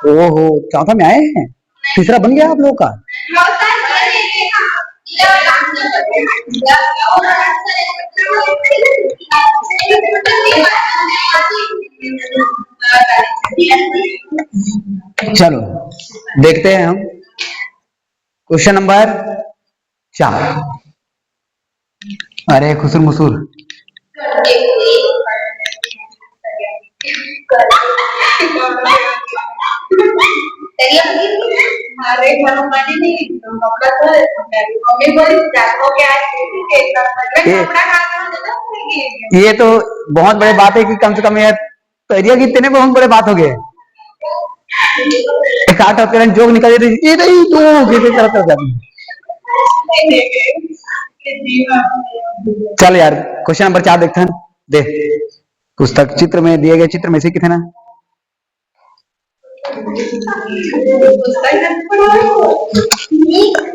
ओहो, चौथा में आए हैं, तीसरा बन गया आप लोगों का। चलो देखते हैं हम क्वेश्चन नंबर 4। अरे खुसुर मुसुर, ये तो बहुत बड़ी बात है कि कम से कम ये तैरिया की इतने बहुत बड़े बात हो गए। एक आठ करंट जोक निकल जाती, ये नहीं तो किसी तरह कर जाती। चल यार क्वेश्चन नंबर 4 देखते हैं। देख पुस्तक चित्र में दिए गए चित्र में से कितने ना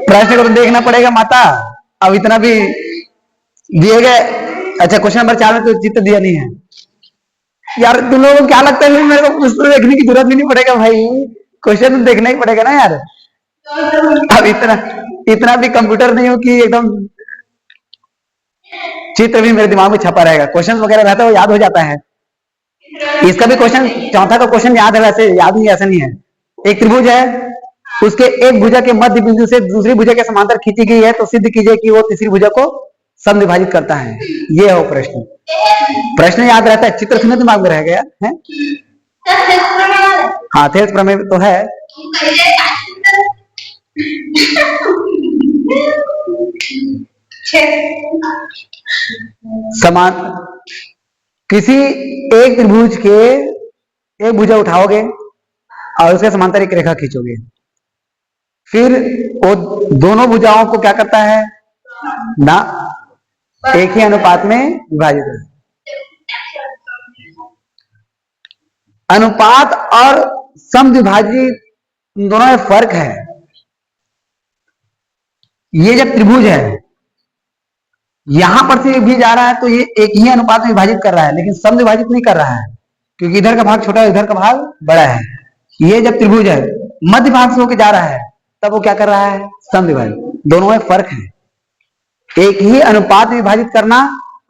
प्रश्न को तो देखना पड़ेगा माता, अब इतना भी दिए गए। अच्छा क्वेश्चन नंबर 4 में तो चित्र दिया नहीं है यार। तुम लोगों को क्या लगता है मेरे को पुस्तक देखने की जरूरत भी नहीं पड़ेगा भाई, क्वेश्चन तो देखना ही पड़ेगा ना यार। अब इतना भी कंप्यूटर नहीं हो कि एकदम चित्र भी मेरे दिमाग में छपा रहेगा। क्वेश्चन वगैरह रहता है वो याद हो जाता है। इसका भी क्वेश्चन, चौथा का क्वेश्चन याद है, वैसे याद नहीं, ऐसा नहीं है। एक त्रिभुज है, उसके एक भुजा के मध्य बिंदु से दूसरी भुजा के समांतर खींची गई है, तो सिद्ध कीजिए कि वो तीसरी भुजा को समविभाजित करता है। ये है वो प्रश्न। प्रश्न याद रहता है, चित्र थोड़ा दिमाग में रह गया है। हाँ थेल्स प्रमेय तो है। समान किसी एक त्रिभुज के एक भुजा उठाओगे और उसके समांतर एक रेखा खींचोगे, फिर वो दोनों भुजाओं को क्या करता है ना, एक ही अनुपात में विभाजित करता है। अनुपात और समद्विभाजित दोनों में फर्क है। ये जब त्रिभुज है यहां पर से भी जा रहा है तो ये एक ही अनुपात में विभाजित कर रहा है, लेकिन समद्विभाजित नहीं कर रहा है क्योंकि इधर का भाग छोटा है इधर का भाग बड़ा है। ये जब त्रिभुज है मध्य भाग से होकर जा रहा है तब वो क्या कर रहा है, समद्विभाजित। दोनों में फर्क है। एक ही अनुपात में विभाजित करना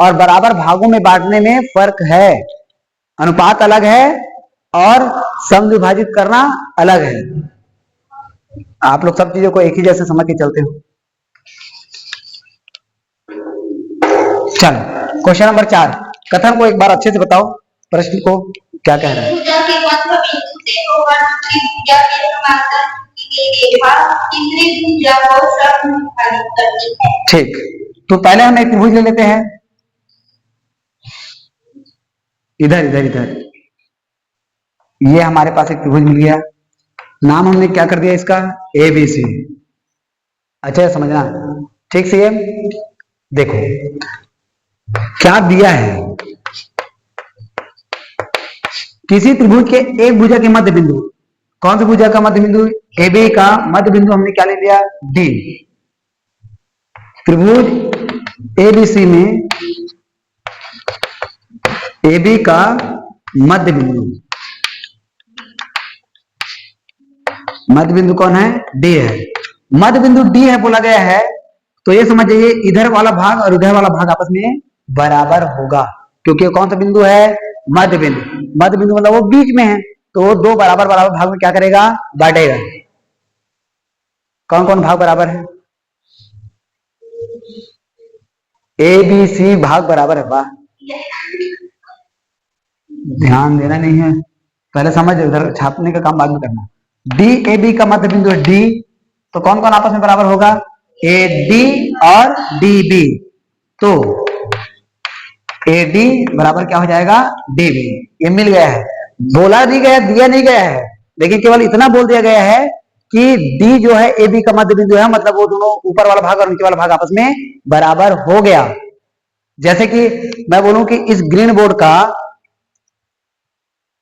और बराबर भागों में बांटने में फर्क है। अनुपात अलग है और समद्विभाजित करना अलग है। आप लोग सब चीजों को एक ही जैसे समझ के चलते हो। चलो क्वेश्चन नंबर 4, कथन को एक बार अच्छे से बताओ, प्रश्न को क्या कह रहा है। ठीक, तो पहले हम एक त्रिभुज ले लेते हैं। इधर इधर इधर ये हमारे पास एक त्रिभुज मिल गया, नाम हमने क्या कर दिया इसका, ABC। अच्छा समझना ठीक से, ये देखो क्या दिया है। किसी त्रिभुज के एक भुजा के मध्य बिंदु, कौन सी भुजा का मध्य बिंदु, AB का मध्य बिंदु हमने क्या ले लिया, D। त्रिभुज ABC में AB का मध्य बिंदु, मध्य बिंदु कौन है, D है। मध्य बिंदु D है बोला गया है, तो ये समझ जाइए इधर वाला भाग और इधर वाला भाग आपस में बराबर होगा, क्योंकि कौन सा बिंदु है, मध्य बिंदु। मध्य बिंदु मतलब वो बीच में है, तो वो दो बराबर बराबर भाग में क्या करेगा, बांटेगा। कौन कौन भाग बराबर है, ABC भाग बराबर है। वाह, ध्यान देना नहीं है, पहले समझ, उधर छापने का काम बाद में करना। DAB का मध्य बिंदु है D, तो कौन कौन आपस में बराबर होगा, AD और DB। तो AD बराबर क्या हो जाएगा, DB। ये मिल गया है, बोला नहीं गया, दिया नहीं गया है, लेकिन केवल इतना बोल दिया गया है कि D जो है AB का मध्य बिंदु है, मतलब वो दोनों ऊपर वाला भाग और नीचे वाला भाग आपस में बराबर हो गया। जैसे कि मैं बोलूं कि इस ग्रीन बोर्ड का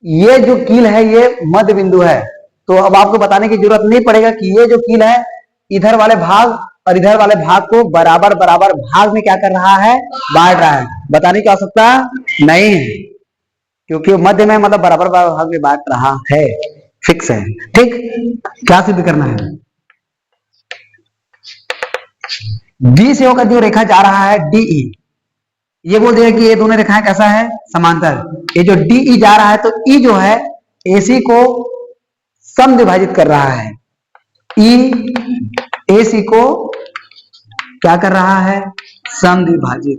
ये जो कील है ये मध्य बिंदु है, तो अब आपको बताने की जरूरत नहीं पड़ेगा कि ये जो कील है इधर वाले भाग और इधर वाले भाग को बराबर बराबर भाग में क्या कर रहा है, बांट रहा है। बताने की आवश्यकता नहीं है, क्योंकि मध्य में मतलब बराबर भाग में बांट रहा है। फिक्स है। ठीक, क्या सिद्ध करना है? डी से होकर जो रेखा जा रहा है डीई, ये बोल दिया कि ये दोनों रेखाएं कैसा है, समांतर। ये जो डीई जा रहा है तो ई जो है एसी को समद्विभाजित कर रहा है। ई एसी को क्या कर रहा है, समद्विभाजित।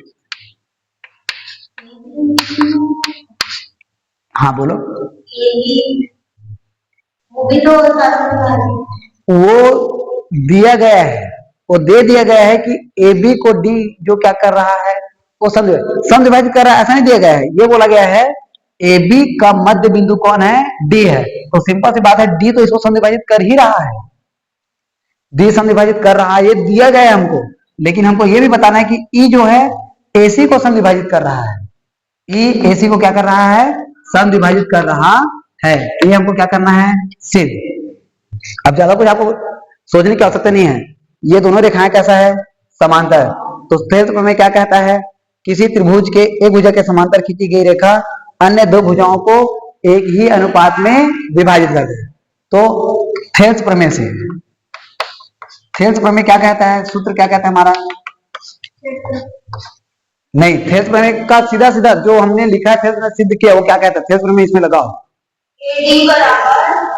हाँ बोलो। वो दिया गया है, वो दे दिया गया है कि ए बी को डी जो क्या कर रहा है, वो समद्विभाजित कर रहा है, ऐसा नहीं दिया गया है। ये बोला गया है ए बी का मध्य बिंदु कौन है, डी है। तो सिंपल सी बात है, डी तो इसको समद्विभाजित कर ही रहा है, डी समद्विभाजित कर रहा है, ये दिया गया है हमको। लेकिन हमको ये भी बताना है कि ई जो है एसी को समद्विभाजित कर रहा है, ई एसी को क्या कर रहा है, समद्विभाजित कर रहा है। ये हमको क्या करना है, सिद्ध। अब ज्यादा कुछ आपको सोचने की आवश्यकता नहीं है, ये दोनों रेखाएं कैसा है, समांतर। तो स्थेत्र प्रमेय क्या कहता है, किसी त्रिभुज के एक भुजा के समांतर खींची गई रेखा अन्य दो भुजाओं को एक ही अनुपात में विभाजित कर दे। तो थेल्स प्रमेय से, थेल्स प्रमेय क्या कहता है, सूत्र क्या कहता है हमारा, नहीं, थेल्स प्रमेय का सीधा सीधा जो हमने लिखा है, थेल्स में सिद्ध किया, वो क्या कहता है, थेल्स प्रमेय इसमें लगाओ।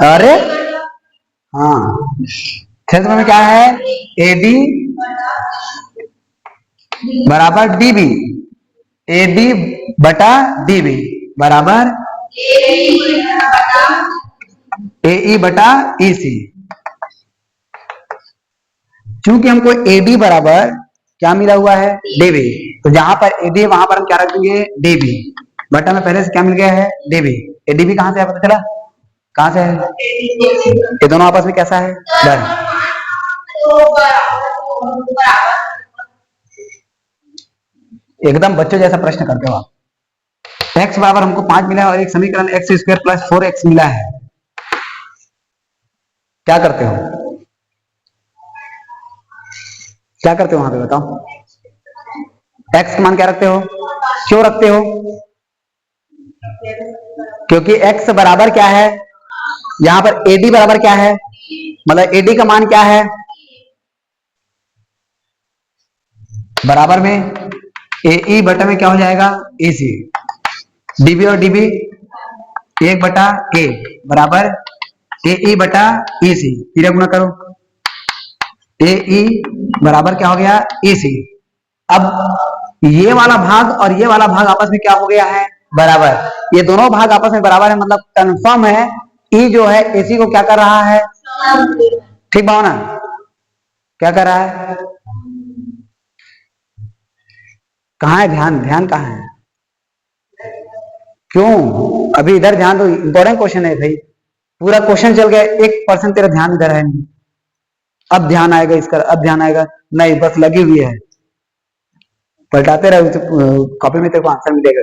अरे हाँ, थेल्स प्रमेय क्या है, एडी बराबर डीबी, एडी बटा डीबी बराबर एई बटा ईसी। चूंकि हमको एडी बराबर क्या मिला हुआ है, डीबी, तो जहां पर एडी है वहां पर हम क्या रख देंगे, डीबी बटा में पहले से क्या मिल गया है, डीबी। एडीबी कहां से है पता चला, कहां से है, ये दोनों आपस में कैसा है, बराबर। एकदम बच्चों जैसा प्रश्न करते हो आप। x बराबर हमको 5 मिला है और एक समीकरण x स्क्वायर प्लस 4x मिला है, क्या करते हो, क्या करते हो वहां पे बताओ, x का मान क्या रखते हो, क्यों रखते हो, क्योंकि x बराबर क्या है, यहां पर AD बराबर क्या है, मतलब AD का मान क्या है, बराबर में AE बटा में क्या हो जाएगा, AC, DB और DB 1 बटा A बराबर AE बटा EC, फिर गुणा करो, AE बराबर क्या हो गया, EC। अब ये वाला भाग और ये वाला भाग आपस में क्या हो गया है, बराबर। ये दोनों भाग आपस में बराबर है, मतलब कंफर्म है E जो है AC को क्या कर रहा है, ठीक भावना, क्या कर रहा है, कहाँ है ध्यान, ध्यान कहाँ है, क्यों अभी इधर ध्यान दो, इंपॉर्टेंट क्वेश्चन है भाई, पूरा क्वेश्चन चल गया, 1% तेरा ध्यान इधर है नहीं, अब ध्यान आएगा इसका, अब ध्यान आएगा नहीं, बस लगी हुई है, पलटाते रहो, कॉपी में तेरे को आंसर मिलेगा।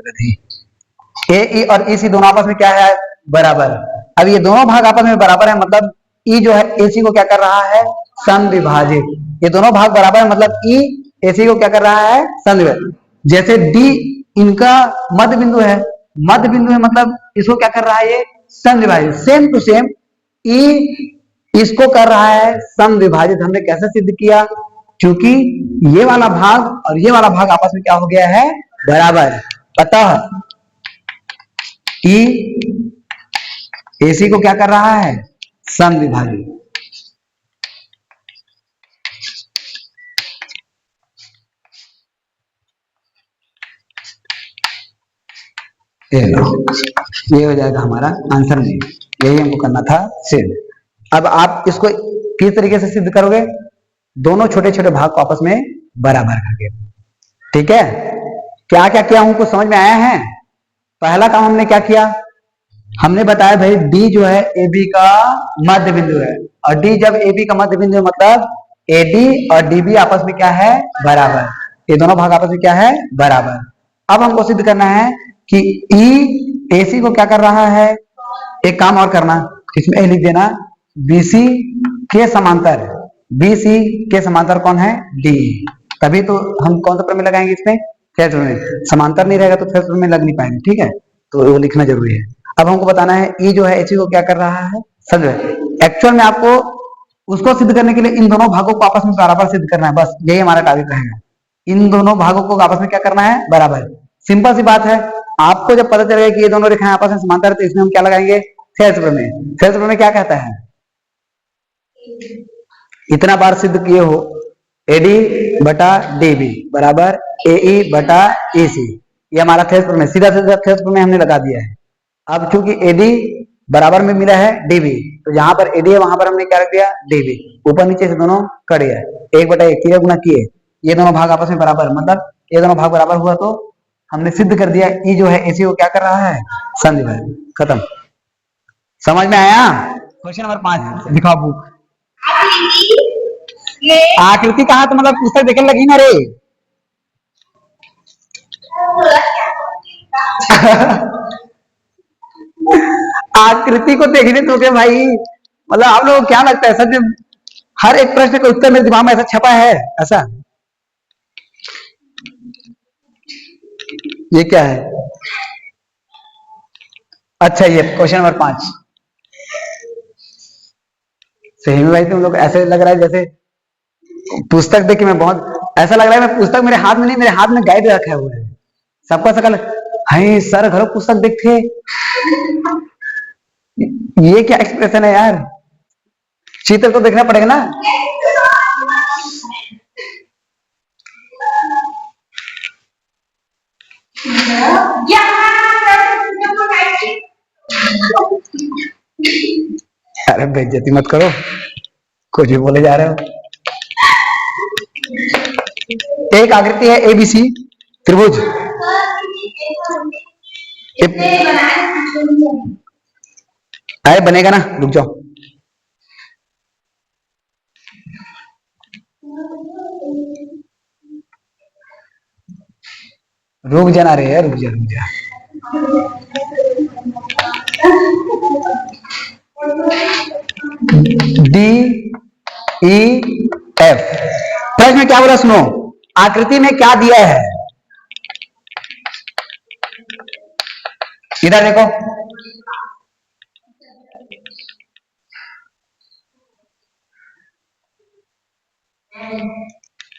ए ई और ई सी दोनों आपस में क्या है, बराबर। अब ये दोनों भाग आपस में बराबर है, मतलब ई जो है एसी को क्या कर रहा है, समद्विभाजित। ये दोनों भाग बराबर है, मतलब ई एसी को क्या कर रहा है, समद्विभाजित। जैसे डी इनका मध्य बिंदु है, मध्य बिंदु है मतलब इसको क्या कर रहा है, ये समद्विभाजित। सेम टू सेम ई इसको कर रहा है समद्विभाजित। हमने कैसे सिद्ध किया, क्योंकि ये वाला भाग और ये वाला भाग आपस में क्या हो गया है, बराबर। अतः ई एसी को क्या कर रहा है, समद्विभाजित। ये हो जाएगा हमारा आंसर में, यही हमको करना था सिद्ध। अब आप इसको किस तरीके से सिद्ध करोगे, दोनों छोटे छोटे भाग को आपस में बराबर करके, ठीक है। क्या क्या किया हमको समझ में आया है। पहला काम हमने क्या किया, हमने बताया भाई डी जो है ए बी का मध्य बिंदु है, और डी जब ए बी का मध्य बिंदु है मतलब ए डी और डी बी आपस में क्या है, बराबर। ये दोनों भाग आपस में क्या है, बराबर। अब हमको सिद्ध करना है कि ई एसी को क्या कर रहा है, एक काम और करना, इसमें लिख देना बीसी के समांतर, बीसी के समांतर कौन है, डी। तभी तो हम कौन सा प्रमेय लगाएंगे इसमें, थेल्स प्रमेय। समांतर नहीं रहेगा तो थेल्स प्रमेय लग नहीं पाएंगे, ठीक है, तो वो लिखना जरूरी है। अब हमको बताना है ई जो है एसी को क्या कर रहा है, समझ एक्चुअल में आपको उसको सिद्ध करने के लिए इन दोनों भागों को आपस में बराबर सिद्ध करना है, बस यही हमारा टारगेट रहेगा। इन दोनों भागों को आपस में क्या करना है, बराबर। सिंपल सी बात है। आपको जब पता चलेगा कि ये दोनों रेखाएं आपस में समांतर है तो इसमें हम क्या लगाएंगे, थेल्स प्रमेय। थेल्स प्रमेय क्या कहता है, इतना बार सिद्ध किए हो एडी बटा डीबी बराबर एई बटा एसी, ये हमारा थेल्स प्रमेय, सीधा सीधा थेल्स प्रमेय हमने लगा दिया है। अब चूंकि एडी बराबर में मिला है डीबी, तो जहां पर एडी है वहां पर हमने क्या रख दिया, डीबी। ऊपर नीचे से दोनों कट गया, एक बटा एक, तीन गुना किए, ये दोनों भाग आपस में बराबर, मतलब ये दोनों भाग बराबर हुआ तो हमने सिद्ध कर दिया ई जो है एसी को क्या कर रहा है, संधि भाग। खत्म। समझ में आया। क्वेश्चन नंबर 5 दिखाओ बुक। आकृति कहा तो मतलब पुस्तक देखने लगी ना रे। आकृति को देखने तो क्या भाई, मतलब आप लोगों को क्या लगता है सच में हर एक प्रश्न का उत्तर मेरे दिमाग में ऐसा छपा है ऐसा? ये क्या है? अच्छा ये क्वेश्चन नंबर 5। सही में भाई तुम लोग ऐसे लग रहा है जैसे पुस्तक देख के मैं बहुत ऐसा लग रहा है, मैं पुस्तक मेरे हाथ में नहीं, मेरे हाथ में गाइड रखा हुआ है। सबका सकल है सर घरों पुस्तक देखते, ये क्या एक्सप्रेशन है यार, चित्र तो देखना पड़ेगा ना। अरे बेइज्जती मत करो, कुछ भी बोले जा रहे हो। एक आकृति है एबीसी त्रिभुज, अरे बनेगा ना, रुक जाओ। रुक जाना रे, रुक जा रुक जा। डी ई एफ, प्रश्न में क्या बोला सुनो, आकृति में क्या दिया है, इधर देखो।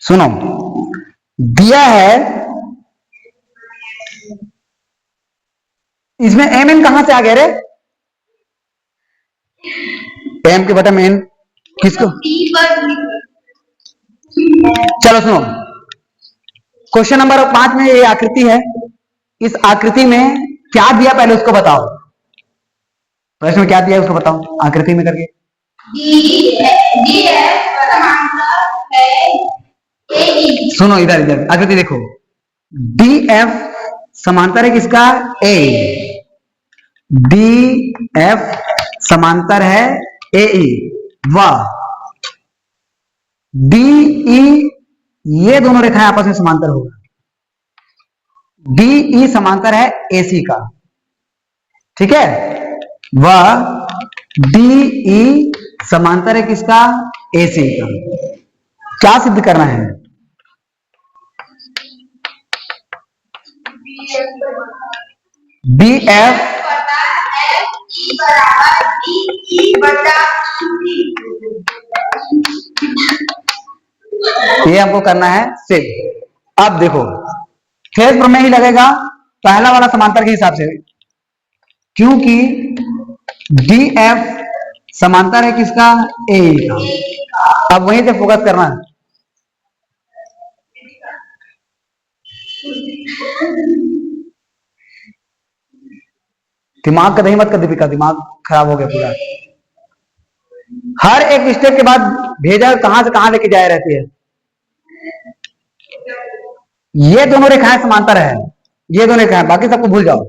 सुनो दिया है, इसमें एम एन कहां से आ गया रे, एम के बटन एन किसको, चलो सुनो क्वेश्चन नंबर 5 में ये आकृति है, इस आकृति में क्या दिया पहले उसको बताओ, प्रश्न में क्या दिया उसको बताओ आकृति में करके। सुनो इधर इधर आकृति देखो, डी एफ समांतर है किसका, ए, डी एफ समांतर है ए ई, व डी ई, ये दोनों रेखाएं आपस में समांतर होगा, डी ई समांतर है एसी का, ठीक है, व डी ई समांतर है किसका, एसी का। क्या सिद्ध करना है, डी एफ ये हमको करना है सिद्ध। अब देखो थेल्स प्रमेय ही लगेगा पहला वाला समांतर के हिसाब से, क्योंकि डी एफ समांतर है किसका, ए का। अब वहीं से फोकस करना है, दिमाग का दही मत कर दीपिका, दिमाग खराब हो गया पूरा। हर एक स्टेप के बाद भेजा कहां से कहां लेके जाए रहती है। ये दोनों रेखाएं समांतर है, ये दोनों रेखाएं, बाकी सबको भूल जाओ,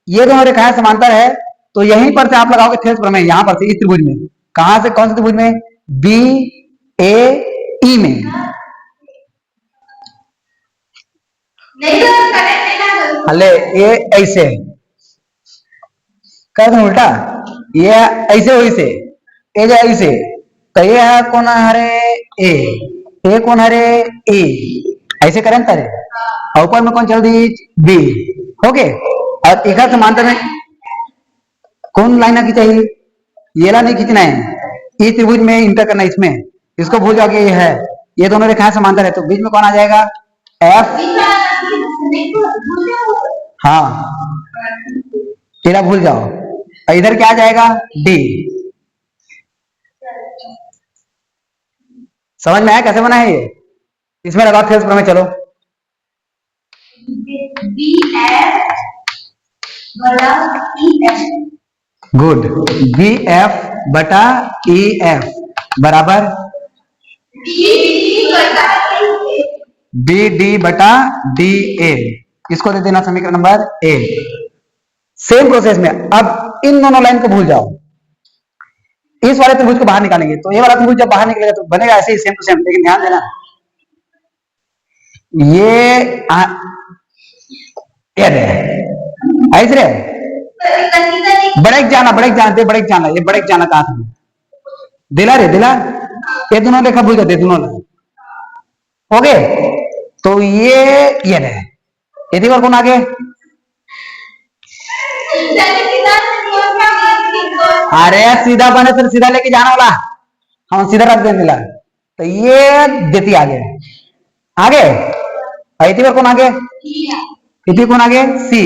ये दोनों रेखाएं समांतर है, तो यहीं पर से आप लगाओगे थेल्स प्रमेय, यहां पर से इस त्रिभुज में, कहां से, कौन से त्रिभुज में, बी ए ई में। अले ये ऐसे कर दो उल्टा, ये ऐसे हुई से, ये जो ऐसे, तो ये है कौन हरे ए कौन हरे ए, ऐसे करें तारे, और ऊपर में कौन चल दी बी, ओके। और एक समांतर में कौन लाइन की चाहिए, ये वाला नहीं खींचना है, इस त्रिभुज में इंटर करना है, इसमें इसको भूल जाओगे ये है, ये दोनों रेखाएं समांतर है, तो बीच में कौन आ जाएगा? एफ। हाँ, तेरा भूल जाओ, और इधर क्या आ जाएगा? डी। समझ में आया कैसे बना है ये? इसमें लगाओ थेल्स प्रमेय, चलो। गुड। बी एफ बटा ई एफ बराबर डी डी बटा डी ए। इसको दे देना समीकरण नंबर ए। सेम प्रोसेस में अब इन दोनों लाइन को भूल जाओ, इस वाले त्रिभुज को बाहर निकालेंगे, तो ये वाला त्रिभुज जब बाहर निकलेगा तो बनेगा ऐसे ही सेम टू सेम, लेकिन ध्यान देना ये ऐसे बड़े जाना ये बड़े जाना कहा था दिला रे दिला, ये दोनों रेखा भूल जाते दोनों लाइन। ओके, तो ये रहे, यदि बार कौन आगे? अरे सीधा बने तो सीधा लेके जाना वाला, हम सीधा रख देने लगा, तो ये देती आगे आगे, इतनी बार कौन आगे? इतनी कौन आगे? सी।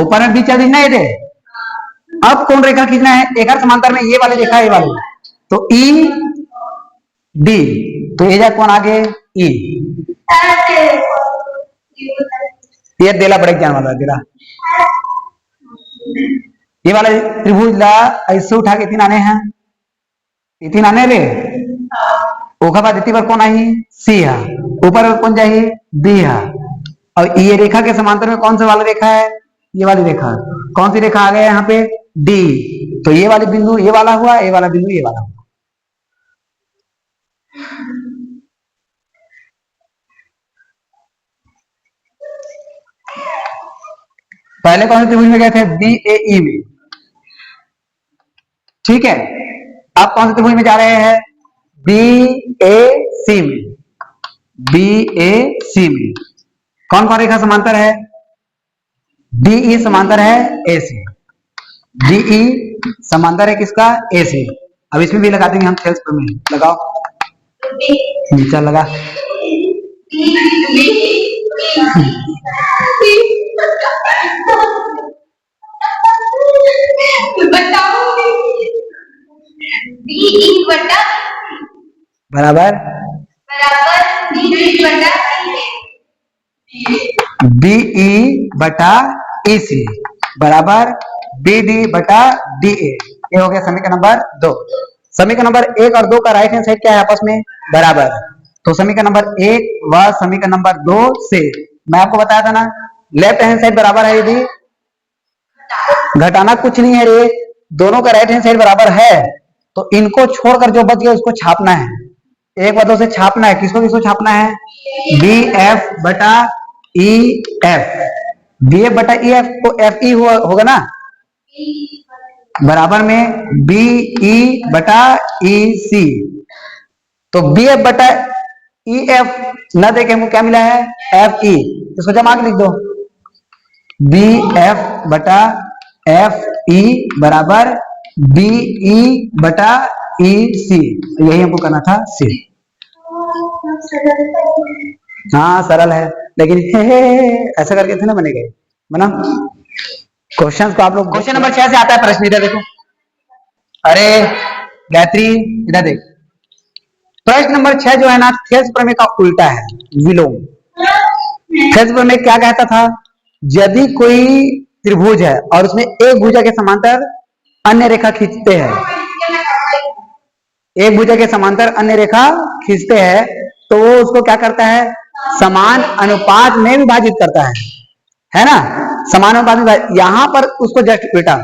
ऊपर में बीच खींचना है थे। अब कौन रेखा खींचना है? एक और समांतर में ये वाली रेखा, ये वाली, तो ई डी, तो ये जा कौन आगे? ई। ये देला बड़े जान वाला देला, ये वाला त्रिभुज ला ऐसे उठा के तीन आने हैं, तीन आने रे, ओखा बाद इतनी बार कौन आई? सी है, ऊपर कौन जाए? बी है, और ये रेखा के समांतर में कौन सा वाला रेखा है? ये वाली रेखा। कौन सी रेखा आ गया यहाँ पे? डी। तो ये वाली बिंदु ये वाला हुआ, ये वाला बिंदु ये वाला हुआ। पहले कौन से त्रिभुज में गए थे? बी ए ई में, ठीक है। अब कौन से त्रिभुज में जा रहे हैं? बी ए सी में। बी ए सी में कौन कौन रेखा समांतर है? डी ई समांतर है ए सी। डी ई समांतर है किसका? ए सी। अब इसमें भी लगा देंगे हम थेल्स प्रमेय, लगाओ नीचा लगा। बराबर बी ई बटा ई सी बराबर बी डी बटा डी ए। ये हो गया समीकरण नंबर 2। समीकरण नंबर 1 और 2 का राइट हैंड साइड क्या है? आपस में बराबर। तो समीकरण नंबर 1 व समीकरण नंबर 2 से मैं आपको बताया था ना, लेफ्ट हैंड साइड बराबर है, यदि घटाना कुछ नहीं है रे, दोनों का राइट हैंड साइड बराबर है, तो इनको छोड़कर जो बच गया उसको छापना है, एक व दो से छापना है। किसको किसको छापना है? बी एफ बटा ई एफ। बी एफ बटा ई एफ को एफ ई होगा ना, बराबर में बी ई बटा ई सी। तो बी एफ बटा ई एफ न देखे हमको क्या मिला है? F E. इसको जमा के लिख दो, बी एफ बटा एफ ई बराबर बी ई बटा ई सी। यही हमको करना था सी। हाँ सरल है, लेकिन ऐसा करके थे ना बनेगा बना। क्वेश्चन को आप लोग क्वेश्चन नंबर 6 से आता है प्रश्न, इधर देखो। अरे गायत्री इधर देख, प्रश्न नंबर 6 जो है ना, थेल्स प्रमेय का उल्टा है, विलोम। थेल्स प्रमेय क्या कहता था? यदि कोई त्रिभुज है और उसमें एक भुजा के समांतर अन्य रेखा खींचते हैं, एक भुजा के समांतर अन्य रेखा खींचते हैं, तो वो उसको क्या करता है? समान अनुपात में विभाजित करता है ना? समान अनुपात में। यहां पर उसको जस्ट उल्टा,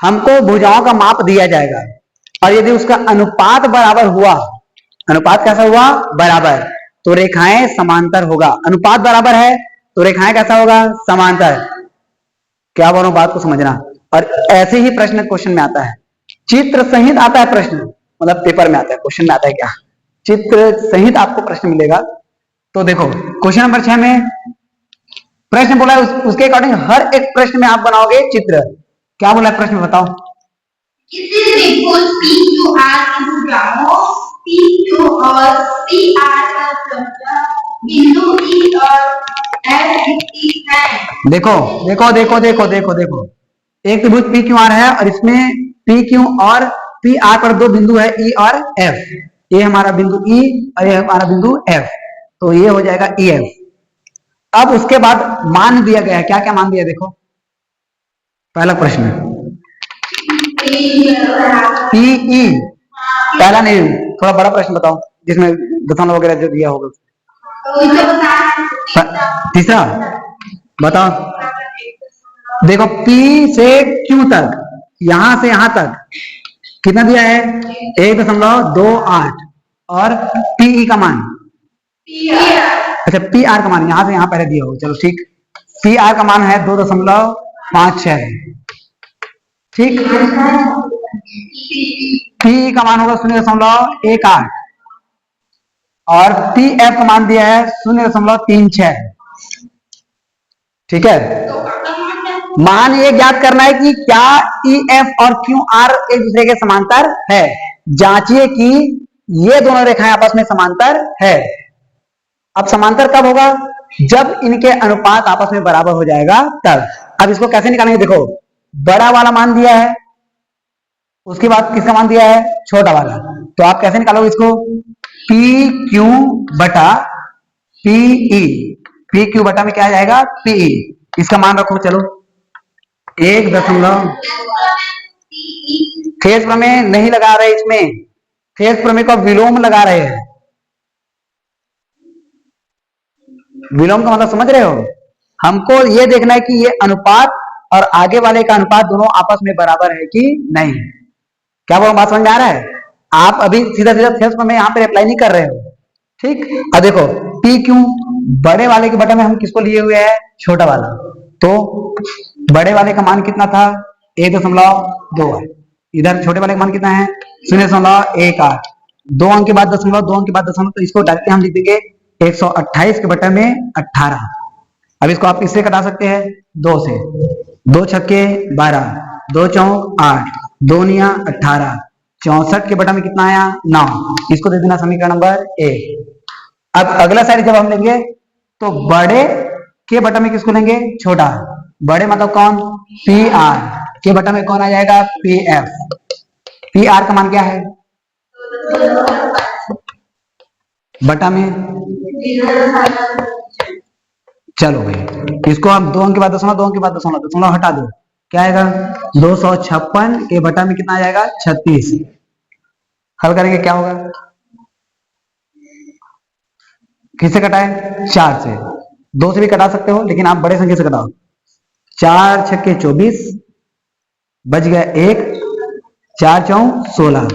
हमको भुजाओं का माप दिया जाएगा, और यदि उसका अनुपात बराबर हुआ, अनुपात कैसा हुआ? बराबर, तो रेखाएं समांतर होगा। अनुपात बराबर है तो रेखाएं कैसा होगा? समांतर। क्या बोलो, बात को समझना। और ऐसे ही प्रश्न क्वेश्चन में आता है, चित्र सहित आता है प्रश्न, मतलब पेपर में आता है, क्वेश्चन में आता है क्या? चित्र सहित आपको प्रश्न मिलेगा। तो देखो क्वेश्चन नंबर 6 में प्रश्न बोला है, उसके अकॉर्डिंग हर एक प्रश्न में आप बनाओगे चित्र। क्या बोला प्रश्न में बताओ। किसी त्रिभुज PQR की भुजाओं PQ और PR का समजा बिंदु E और F स्थित है। देखो देखो देखो देखो देखो देखो, एक त्रिभुज पी क्यू आर है और इसमें पी क्यू और पी आर पर दो बिंदु है ई और एफ। ये हमारा बिंदु ई और ये हमारा बिंदु एफ, तो ये हो जाएगा ई एफ। अब उसके बाद मान दिया गया है, क्या क्या मान दिया देखो। पहला प्रश्न पीई, पहला नहीं, थोड़ा बड़ा प्रश्न बताओ जिसमें दशमलव वगैरह जो दिया होगा। तीसरा बताओ। देखो P से Q तक, यहां से यहां तक कितना दिया है 1.28 और PE का मान, अच्छा PR का मान यहां से यहां पहले दिया हो, चलो ठीक। PR का मान है 2.56, ठीक। PE का मान होगा 0.18 और PF का मान दिया है 0.36, ठीक है। मान ये ज्ञात करना है कि क्या EF और QR एक दूसरे के समांतर है। जांचिए कि ये दोनों रेखाएं आपस में समांतर है। अब समांतर कब होगा, जब इनके अनुपात आपस में बराबर हो जाएगा तब। अब इसको कैसे निकालेंगे, देखो बड़ा वाला मान दिया है, उसके बाद किसका मान दिया है छोटा वाला, तो आप कैसे निकालोगे इसको, PQ बटा PE, PQ बटा में क्या आ जाएगा PE, इसका मान रखो चलो 1 फेज प्रमेय नहीं लगा रहे, इसमें फेज प्रमेय का विलोम लगा रहे हैं। विलोम का मतलब समझ रहे हो, हमको ये देखना है कि ये अनुपात और आगे वाले का अनुपात दोनों आपस में बराबर है कि नहीं। क्या वो बात समझ में आ रहा है। आप अभी सीधा सीधा फेज प्रमेय यहाँ पे अप्लाई नहीं कर रहे हो, ठीक। अब देखो PQ बड़े वाले के बटा में हम किसको लिए हुए हैं छोटा वाला, तो बड़े वाले का मान कितना था 1.2, इधर छोटे वाले का मान कितना है 0.18, 2 अंक के बाद दशमलव, 2 अंक के बाद दशमलव, तो इसको डायरेक्ट हम लिख देंगे 128 के बटा में 18। अब इसको आप इससे कटा सकते हैं 2 से, 2 छक्के 12, 2 चौक 8, 2 निया 18, 64 के बटा में कितना आया 9, इसको दे देना समीकरण नंबर 1। अब अगला साइड जब हम लेंगे तो बड़े के बटा में किसको लेंगे छोटा, बड़े मतलब कौन PR के बटा में कौन आ जाएगा PF। PR का मान क्या है बटा में, चलो भाई इसको हम 2 अंक के बाद दशमलव, 2 अंक के बाद दशमलव, दशमलव हटा दो, क्या आएगा 256 के बटा में कितना आ जाएगा 36। हल करेंगे क्या होगा, किससे कटाए 4 से, 2 से भी कटा सकते हो लेकिन आप बड़े संख्या से कटाओ। 4 छक्के 24, बच गया 1, 4 चौक 16,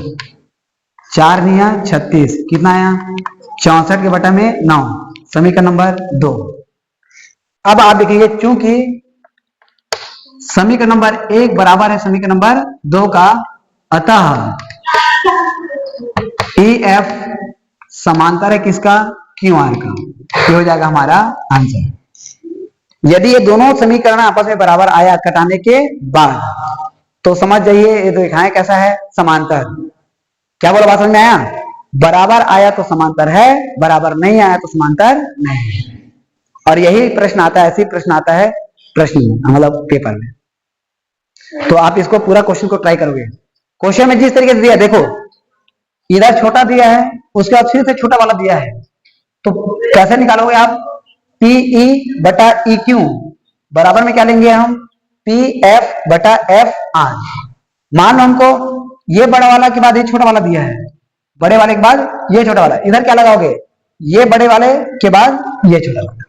4 निया 36, कितना आया 64 के बटा में 9, समीकरण नंबर 2। अब आप देखेंगे चूंकि समीकरण नंबर 1 बराबर है समीकरण नंबर 2 का, अतः EF समांतर है किसका QR का, ये हो जाएगा हमारा आंसर। यदि ये दोनों समीकरण आपस में बराबर आया कटाने के बाद, तो समझ जाइए ये रेखाएं कैसा है समांतर। क्या बोला बात समझ में आया, बराबर आया तो समांतर है, बराबर नहीं आया तो समांतर नहीं है। और यही प्रश्न आता है, ऐसी प्रश्न आता है प्रश्न में, मतलब पेपर में। तो आप इसको पूरा क्वेश्चन को ट्राई करोगे, क्वेश्चन में जिस तरीके से दिया, देखो इधर छोटा दिया है, उसके बाद फिर से छोटा वाला दिया है, तो कैसे निकालोगे आप, PE बटा EQ बराबर में क्या लेंगे हम PF बटा FR। मान लो हमको ये बड़ा वाला के बाद ये छोटा वाला दिया है, बड़े वाले के बाद ये छोटा वाला, इधर क्या लगाओगे ये बड़े वाले के बाद ये छोटा वाला,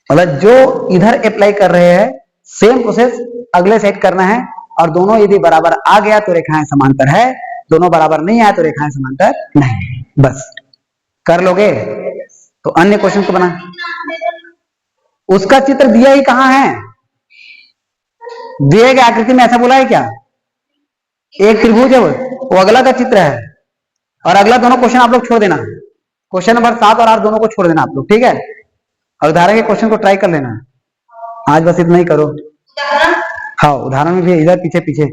मतलब जो इधर अप्लाई कर रहे हैं सेम प्रोसेस अगले सेट करना है। और दोनों यदि बराबर आ गया तो रेखाएं समांतर है, दोनों बराबर नहीं आया तो रेखाएं समांतर नहीं। बस कर लोगे तो अन्य क्वेश्चन को बना, उसका चित्र दिया ही कहां है, दिए गए आकृति में ऐसा बोला है क्या, एक त्रिभुज है वो अगला का चित्र है, और अगला दोनों क्वेश्चन आप लोग छोड़ देना, क्वेश्चन नंबर 7 और 8 दोनों को छोड़ देना आप लोग, ठीक है। और उदाहरण के क्वेश्चन को ट्राई कर लेना, आज बस इतना ही करो। हाँ उदाहरण में भी इधर पीछे पीछे